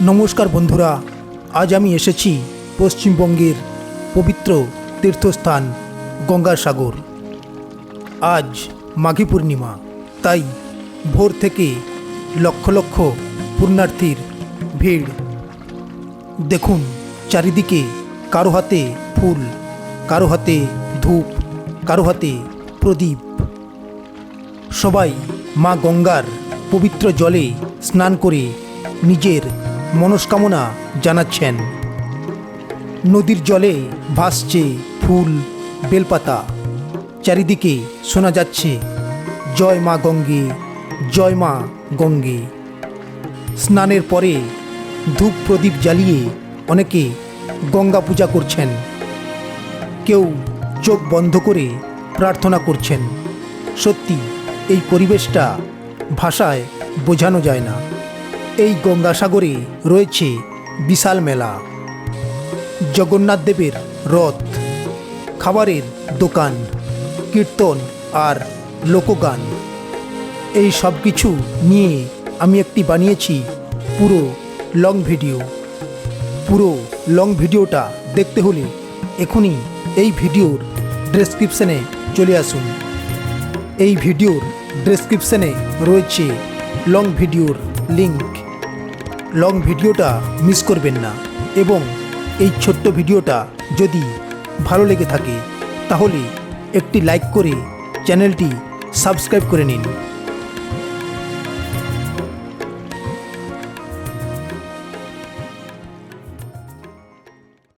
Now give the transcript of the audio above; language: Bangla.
নমস্কার বন্ধুরা, আজ আমি এসেছি পশ্চিমবঙ্গের পবিত্র তীর্থস্থান গঙ্গাসাগর। আজ মাঘী পূর্ণিমা, তাই ভোর থেকে লক্ষ লক্ষ পুণ্যার্থীর ভিড়। দেখুন চারিদিকে, কারো হাতে ফুল, কারো হাতে ধূপ, কারো হাতে প্রদীপ। সবাই মা গঙ্গার পবিত্র জলে স্নান করে নিজের মনস্কামনা জানাচ্ছেন। নদীর জলে ভাসছে ফুল, বেলপাতা। চারিদিকে শোনা যাচ্ছে জয় মা গঙ্গে, জয় মা গঙ্গে। স্নানের পরে ধূপ প্রদীপ জ্বালিয়ে অনেকে গঙ্গা পূজা করছেন। কেউ চোখ বন্ধ করে প্রার্থনা করছেন। সত্যি এই পরিবেশটা ভাষায় বোঝানো যায় না। এই গঙ্গাসাগরে রয়েছে বিশাল মেলা, জগন্নাথ দেবের রথ, খাবারের দোকান, কীর্তন আর লোকগান। এই সব কিছু নিয়ে আমি একটি বানিয়েছি পুরো লং ভিডিও। পুরো লং ভিডিওটা দেখতে হলে এখনই এই ভিডিওর ডেসক্রিপশনে চলে আসুন। এই ভিডিওর ডেসক্রিপশনে রয়েছে লং ভিডিওর লিংক। লং ভিডিওটা মিস করবেন না, এবং এই ছোট্ট ভিডিওটা যদি ভালো লেগে থাকে তাহলে একটি লাইক করে চ্যানেলটি সাবস্ক্রাইব করে নিন।